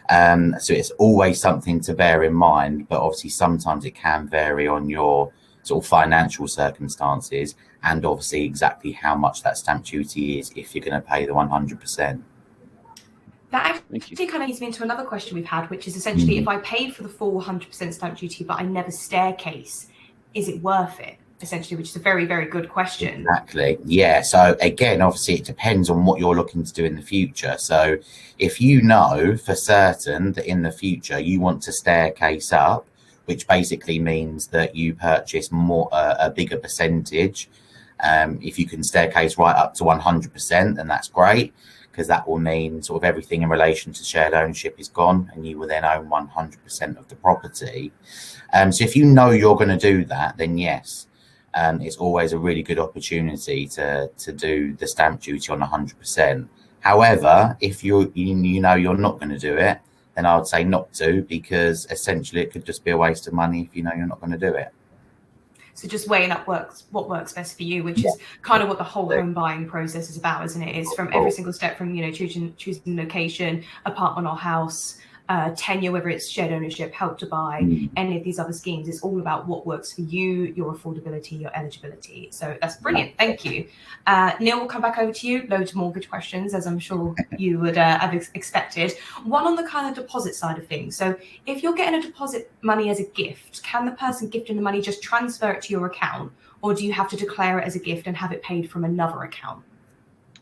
So it's always something to bear in mind, but obviously sometimes it can vary on your sort of financial circumstances and obviously exactly how much that stamp duty is if you're going to pay the 100%. That actually kind of leads me into another question we've had, which is essentially if I paid for the full 100% stamp duty, but I never staircase, is it worth it? Essentially, which is a very, very good question. Exactly. Yeah. So again, obviously it depends on what you're looking to do in the future. So if you know for certain that in the future you want to staircase up, which basically means that you purchase more, a bigger percentage. If you can staircase right up to 100%, then that's great, because that will mean sort of everything in relation to shared ownership is gone and you will then own 100% of the property. So if you know you're going to do that, then yes, it's always a really good opportunity to do the stamp duty on 100%. However, if you know you're not going to do it, then I would say not to, because essentially it could just be a waste of money if you know you're not going to do it. So just weighing up what works best for you, which is kind of what the whole home buying process is about, isn't it? It's from every single step, from choosing location, apartment or house, tenure, whether it's shared ownership, help to buy, any of these other schemes. It's all about what works for you, your affordability, your eligibility. So that's brilliant. Thank you. Neil, we'll come back over to you. Loads of mortgage questions, as I'm sure you would have expected. One on the kind of deposit side of things. So if you're getting a deposit money as a gift, can the person gifting the money just transfer it to your account, or do you have to declare it as a gift and have it paid from another account?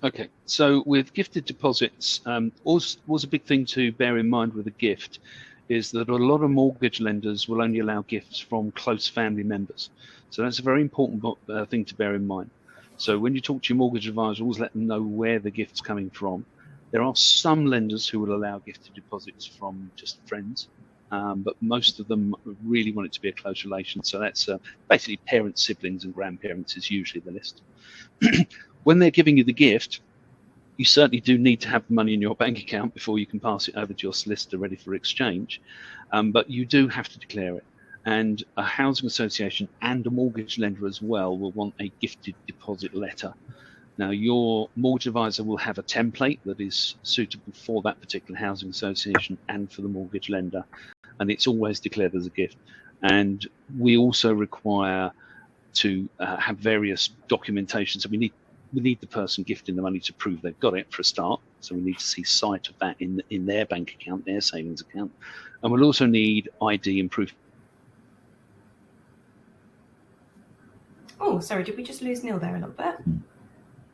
Okay, so with gifted deposits, was a big thing to bear in mind with a gift is that a lot of mortgage lenders will only allow gifts from close family members. So that's a very important thing to bear in mind. So when you talk to your mortgage advisor, always let them know where the gift's coming from. There are some lenders who will allow gifted deposits from just friends, but most of them really want it to be a close relation. So that's basically parents, siblings, and grandparents is usually the list. When they're giving you the gift, you certainly do need to have the money in your bank account before you can pass it over to your solicitor ready for exchange. But you do have to declare it. And a housing association and a mortgage lender as well will want a gifted deposit letter. Now, your mortgage advisor will have a template that is suitable for that particular housing association and for the mortgage lender. And it's always declared as a gift. And we also require to have various documentation. So we need the person gifting the money to prove they've got it for a start. So we need to see sight of that in their bank account, their savings account. And we'll also need ID and proof. Oh, sorry, did we just lose Neil there a little bit?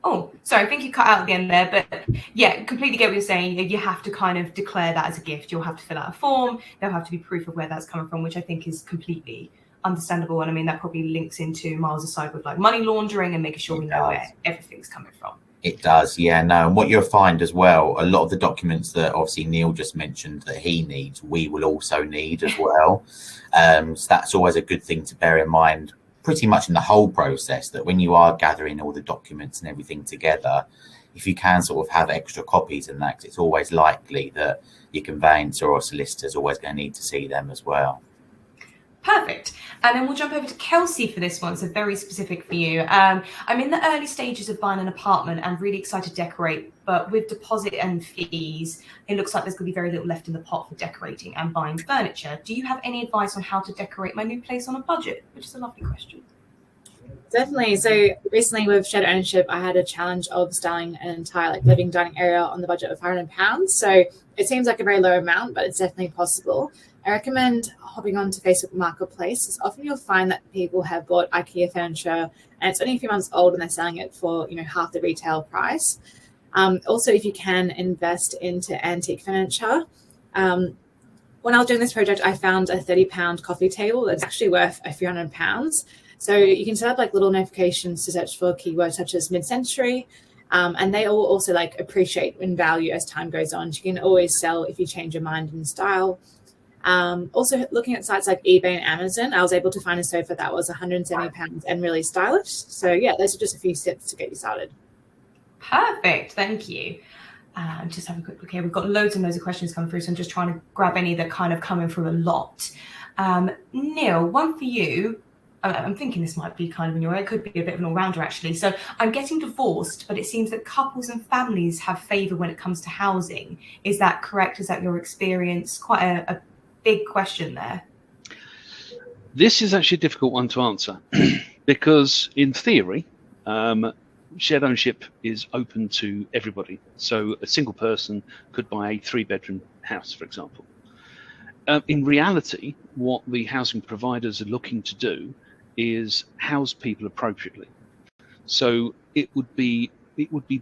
Oh, sorry, I think you cut out at the end there, but yeah, completely get what you're saying. You have to kind of declare that as a gift. You'll have to fill out a form. There'll have to be proof of where that's coming from, which I think is completely understandable. And I mean, that probably links into Miles' side with like money laundering and making sure we know where everything's coming from. It does, yeah, no. And what you'll find as well, a lot of the documents that obviously Neil just mentioned that he needs, we will also need as well. So that's always a good thing to bear in mind pretty much in the whole process, that when you are gathering all the documents and everything together, if you can sort of have extra copies in that, 'cause it's always likely that your conveyancer or solicitor is always going to need to see them as well. Perfect. And then we'll jump over to Kelsey for this one. So very specific for you. I'm in the early stages of buying an apartment and really excited to decorate, but with deposit and fees, it looks like there's going to be very little left in the pot for decorating and buying furniture. Do you have any advice on how to decorate my new place on a budget? Which is a lovely question. Definitely. So recently with shared ownership, I had a challenge of styling an entire living dining area on the budget of £500. So it seems like a very low amount, but it's definitely possible. I recommend hopping onto Facebook Marketplace. Often you'll find that people have bought IKEA furniture and it's only a few months old and they're selling it for half the retail price. Also, if you can invest into antique furniture. When I was doing this project, I found a £30 coffee table that's actually worth a few £100. So you can set up like little notifications to search for keywords such as mid-century. And they all also like appreciate in value as time goes on. You can always sell if you change your mind in style. Also looking at sites like eBay and Amazon, I was able to find a sofa that was £170 and really stylish. So yeah, those are just a few tips to get you started. Perfect. Thank you. Just have a quick look here. We've got loads and loads of questions coming through, so I'm just trying to grab any that kind of coming through a lot. Neil, one for you. I'm thinking this might be kind of in your way. It could be a bit of an all-rounder, actually. So I'm getting divorced, but it seems that couples and families have favour when it comes to housing. Is that correct? Is that your experience? Quite a big question there. This is actually a difficult one to answer because in theory, shared ownership is open to everybody. So a single person could buy a 3-bedroom house, for example. In reality, what the housing providers are looking to do is house people appropriately. So it would be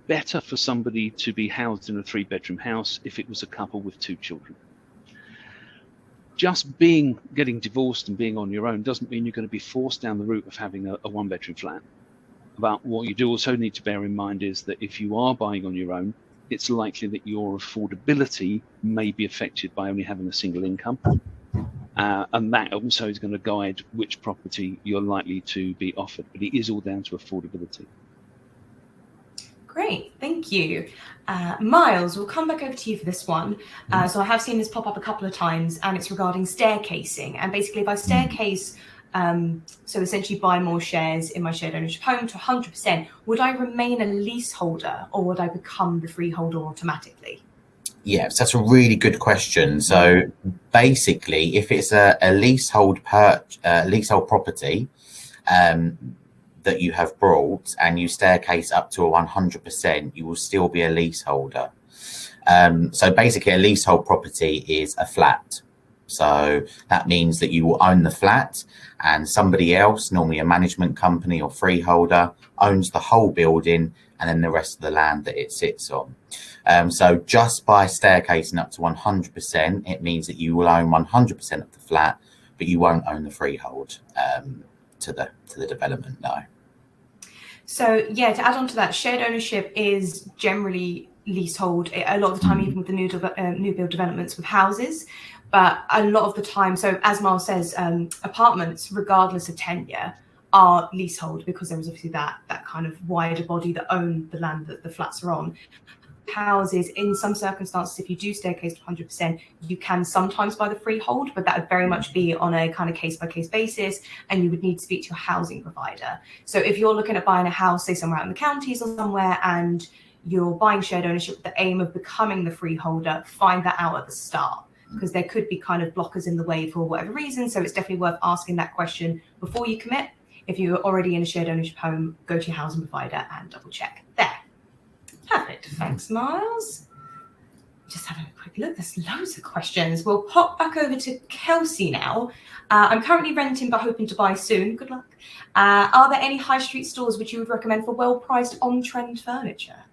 better for somebody to be housed in a 3-bedroom house if it was a couple with 2 children. Just getting divorced and being on your own doesn't mean you're going to be forced down the route of having a 1-bedroom flat. But what you do also need to bear in mind is that if you are buying on your own, it's likely that your affordability may be affected by only having a single income. And that also is going to guide which property you're likely to be offered. But it is all down to affordability. Great, thank you. Miles, we'll come back over to you for this one. So I have seen this pop up a couple of times, and it's regarding staircasing. And basically, if I staircase so essentially buy more shares in my shared ownership home to 100%, would I remain a leaseholder or would I become the freeholder automatically? Yeah, so that's a really good question. So basically, if it's a leasehold property that you have brought and you staircase up to a 100%, you will still be a leaseholder. So basically, a leasehold property is a flat. So that means that you will own the flat and somebody else, normally a management company or freeholder, owns the whole building and then the rest of the land that it sits on. So just by staircasing up to 100%, it means that you will own 100% of the flat, but you won't own the freehold to the development, no. So yeah, to add on to that, shared ownership is generally leasehold a lot of the time, even with the new build developments with houses. But a lot of the time, so as Miles says, apartments, regardless of tenure, are leasehold because there is obviously that kind of wider body that own the land that the flats are on. Houses, in some circumstances, if you do staircase to 100%, you can sometimes buy the freehold, but that would very much be on a kind of case-by-case basis, and you would need to speak to your housing provider. So if you're looking at buying a house, say somewhere out in the counties or somewhere, and you're buying shared ownership with the aim of becoming the freeholder, find that out at the start, because there could be kind of blockers in the way for whatever reason. So it's definitely worth asking that question before you commit. If you're already in a shared ownership home, go to your housing provider and double check there. Perfect. Thanks, Miles. Just having a quick look. There's loads of questions. We'll pop back over to Kelsey now. I'm currently renting but hoping to buy soon. Good luck. Are there any high street stores which you would recommend for well-priced on-trend furniture?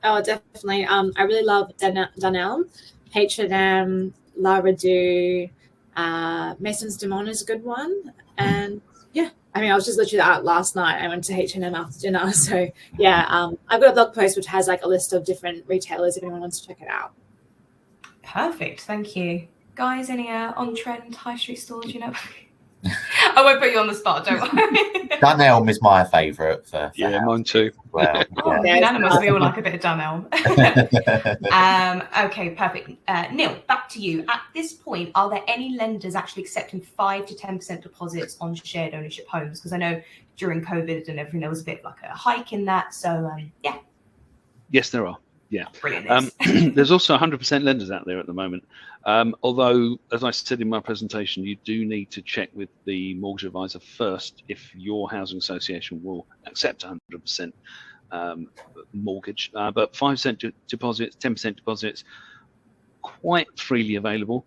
Oh, definitely. I really love Dunelm, H&M, La Redoux, Masons du Monde is a good one. And yeah, I mean, I was just literally out last night. I went to H&M after dinner. So yeah, I've got a blog post which has like a list of different retailers if anyone wants to check it out. Perfect. Thank you. Guys, any on-trend high street stores, you know? I won't put you on the spot, don't worry. Dunelm is my favourite. Yeah, mine too. Well, oh, unanimous. We all like a bit of Dunelm. Okay, perfect. Neil, back to you. At this point, are there any lenders actually accepting 5 to 10% deposits on shared ownership homes? Because I know during COVID and everything, there was a bit like a hike in that. So, yeah. Yes, there are. Yeah. Brilliant. There's also 100% lenders out there at the moment. Although, as I said in my presentation, you do need to check with the mortgage advisor first if your housing association will accept 100% mortgage. But 5% deposits, 10% deposits, quite freely available.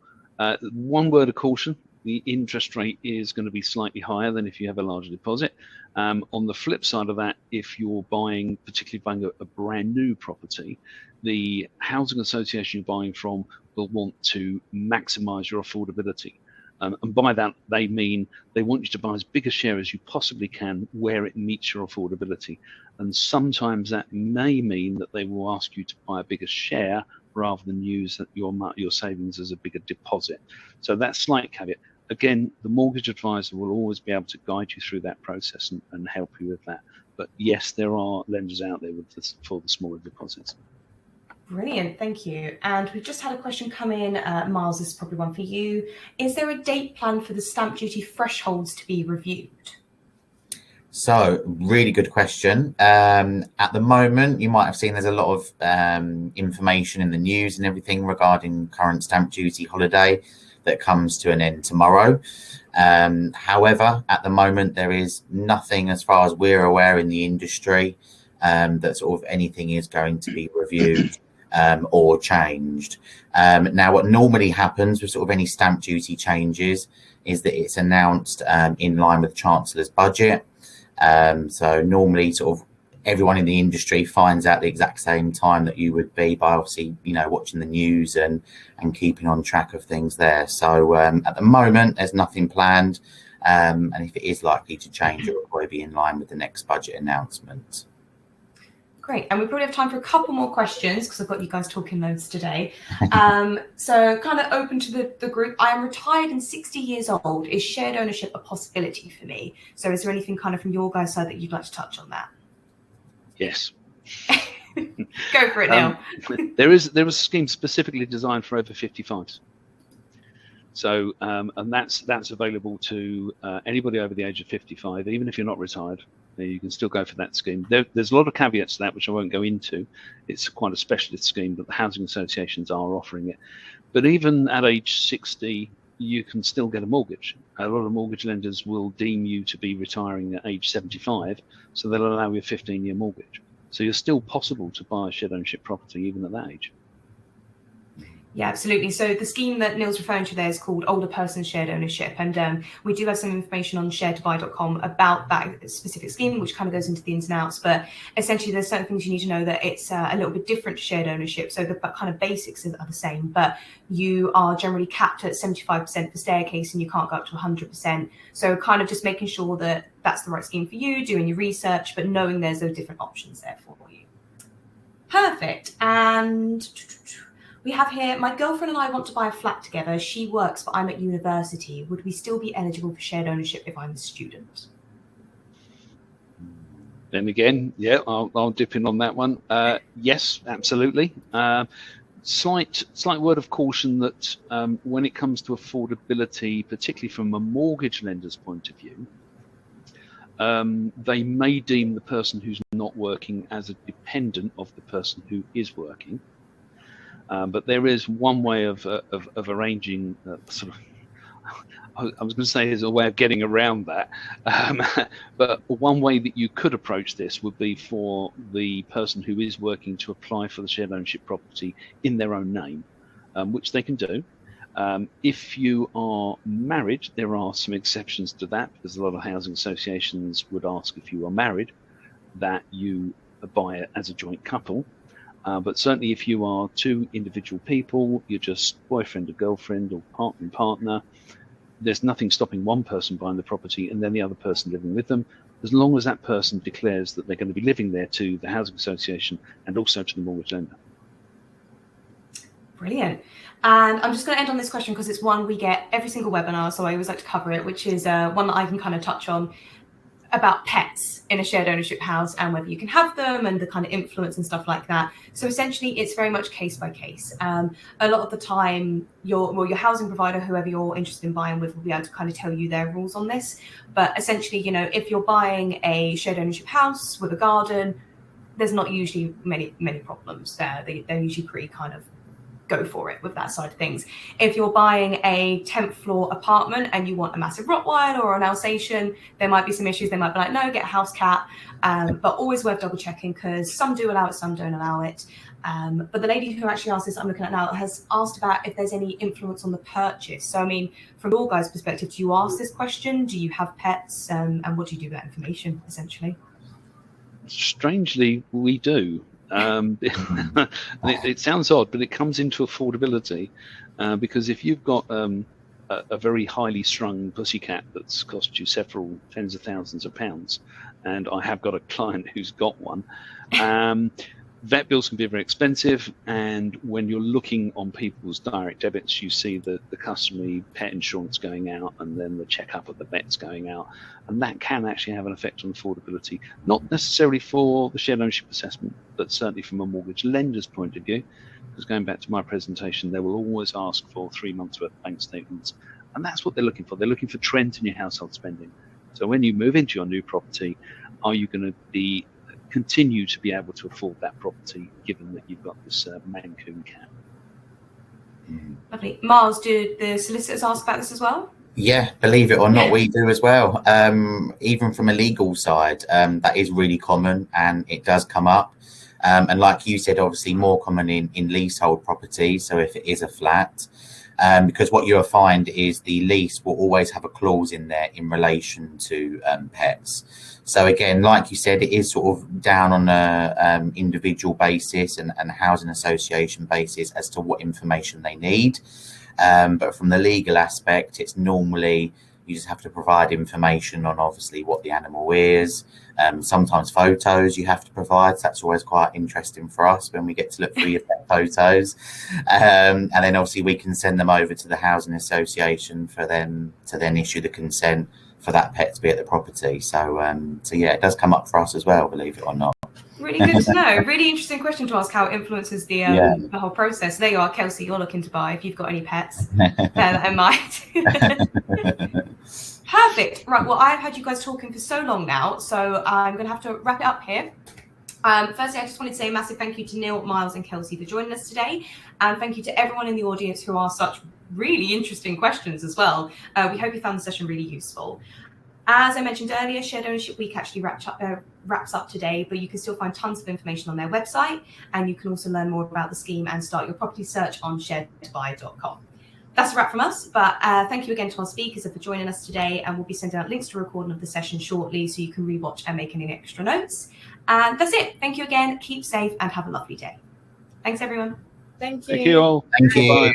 One word of caution, the interest rate is going to be slightly higher than if you have a larger deposit. On the flip side of that, if you're particularly buying a brand new property, the housing association you're buying from will want to maximize your affordability. And by that, they mean they want you to buy as big a share as you possibly can where it meets your affordability. And sometimes that may mean that they will ask you to buy a bigger share rather than use your savings as a bigger deposit. So that's slight caveat. Again, the mortgage advisor will always be able to guide you through that process and help you with that. But yes, there are lenders out there for the smaller deposits. Brilliant, thank you. And we've just had a question come in. Miles, this is probably one for you. Is there a date plan for the stamp duty thresholds to be reviewed? So, really good question. At the moment, you might have seen there's a lot of information in the news and everything regarding current stamp duty holiday that comes to an end tomorrow. However, at the moment, there is nothing as far as we're aware in the industry that sort of anything is going to be reviewed or changed. Now, what normally happens with sort of any stamp duty changes is that it's announced in line with the Chancellor's budget. So normally sort of everyone in the industry finds out the exact same time that you would be by obviously, watching the news and keeping on track of things there. So at the moment, there's nothing planned. And if it is likely to change, it will probably be in line with the next budget announcement. Great. And we probably have time for a couple more questions because I've got you guys talking loads today. So kind of open to the group. I am retired and 60 years old. Is shared ownership a possibility for me? So is there anything kind of from your guys' side that you'd like to touch on that? Yes. Go for it now. There is a scheme specifically designed for over 55s. So, and that's available to anybody over the age of 55, even if you're not retired. You can still go for that scheme. There's a lot of caveats to that, which I won't go into. It's quite a specialist scheme, but the housing associations are offering it. But even at age 60, you can still get a mortgage. A lot of mortgage lenders will deem you to be retiring at age 75, so they'll allow you a 15-year mortgage. So you're still possible to buy a shared ownership property even at that age. Yeah, absolutely. So the scheme that Neil's referring to there is called Older Person Shared Ownership. And we do have some information on sharedtobuy.com about that specific scheme, which kind of goes into the ins and outs. But essentially, there's certain things you need to know that it's a little bit different to shared ownership. So the kind of basics are the same, but you are generally capped at 75% for staircase and you can't go up to 100%. So kind of just making sure that that's the right scheme for you, doing your research, but knowing there's those different options there for you. Perfect. And we have here, my girlfriend and I want to buy a flat together. She works, but I'm at university. Would we still be eligible for shared ownership if I'm a student? Then again, yeah, I'll dip in on that one. Yes, absolutely. Slight word of caution that when it comes to affordability, particularly from a mortgage lender's point of view, they may deem the person who's not working as a dependent of the person who is working. But there is one way of arranging sort of, I was going to say is a way of getting around that. But one way that you could approach this would be for the person who is working to apply for the shared ownership property in their own name, which they can do. If you are married, there are some exceptions to that, because a lot of housing associations would ask if you are married that you buy it as a joint couple. But certainly if you are two individual people, you're just boyfriend or girlfriend or partner and partner, there's nothing stopping one person buying the property and then the other person living with them, as long as that person declares that they're going to be living there to the housing association and also to the mortgage lender. Brilliant. And I'm just going to end on this question because it's one we get every single webinar, so I always like to cover it, which is one that I can kind of touch on, about pets in a shared ownership house and whether you can have them and the kind of influence and stuff like that. So essentially it's very much case by case. A lot of the time your housing provider, whoever you're interested in buying with, will be able to kind of tell you their rules on this. But essentially, you know, if you're buying a shared ownership house with a garden, there's not usually many problems there. They're usually pretty kind of go for it with that side of things. If you're buying a 10th floor apartment and you want a massive Rottweiler or an Alsatian, there might be some issues. They might be like, no, get a house cat. But always worth double checking, because some do allow it, some don't allow it. But the lady who actually asked this, I'm looking at now, has asked about if there's any influence on the purchase. So, I mean, from your guys' perspective, do you ask this question? Do you have pets? And what do you do with that information, essentially? Strangely, we do. It sounds odd, but it comes into affordability, because if you've got a very highly strung pussycat that's cost you several tens of thousands of pounds, and I have got a client who's got one, vet bills can be very expensive, and when you're looking on people's direct debits, you see the customary pet insurance going out and then the checkup of the vet's going out, and that can actually have an effect on affordability, not necessarily for the shared ownership assessment, but certainly from a mortgage lender's point of view, because going back to my presentation, they will always ask for 3 months worth of bank statements, and that's what they're looking for. They're looking for trends in your household spending. So when you move into your new property, are you going to continue to be able to afford that property, given that you've got this Mancoon cat? Lovely. Miles, did the solicitors ask about this as well? Yeah, believe it or not, we do as well. Even from a legal side, that is really common and it does come up. And like you said, obviously more common in leasehold properties. So if it is a flat, because what you'll find is the lease will always have a clause in there in relation to pets. So again, like you said, it is sort of down on a individual basis and housing association basis as to what information they need. But from the legal aspect, it's normally you just have to provide information on obviously what the animal is. Sometimes photos you have to provide. So that's always quite interesting for us when we get to look through your pet photos. And then obviously we can send them over to the housing association for them to then issue the consent for that pet to be at the property. So yeah, it does come up for us as well, believe it or not. Really good to know. Really interesting question to ask how it influences the whole process. There you are, Kelsey, you're looking to buy if you've got any pets. Bear that in mind. Perfect. Right, well, I've had you guys talking for so long now, so I'm going to have to wrap it up here. Firstly, I just wanted to say a massive thank you to Neil, Miles and Kelsey for joining us today. And thank you to everyone in the audience who asked such really interesting questions as well. We hope you found the session really useful. As I mentioned earlier, Shared Ownership Week actually wraps up today, but you can still find tons of information on their website, and you can also learn more about the scheme and start your property search on sharedtobuy.com. That's a wrap from us, but thank you again to our speakers for joining us today, and we'll be sending out links to a recording of the session shortly so you can rewatch and make any extra notes. And that's it. Thank you again. Keep safe and have a lovely day. Thanks, everyone. Thank you. Thank you all. Thank you. Bye.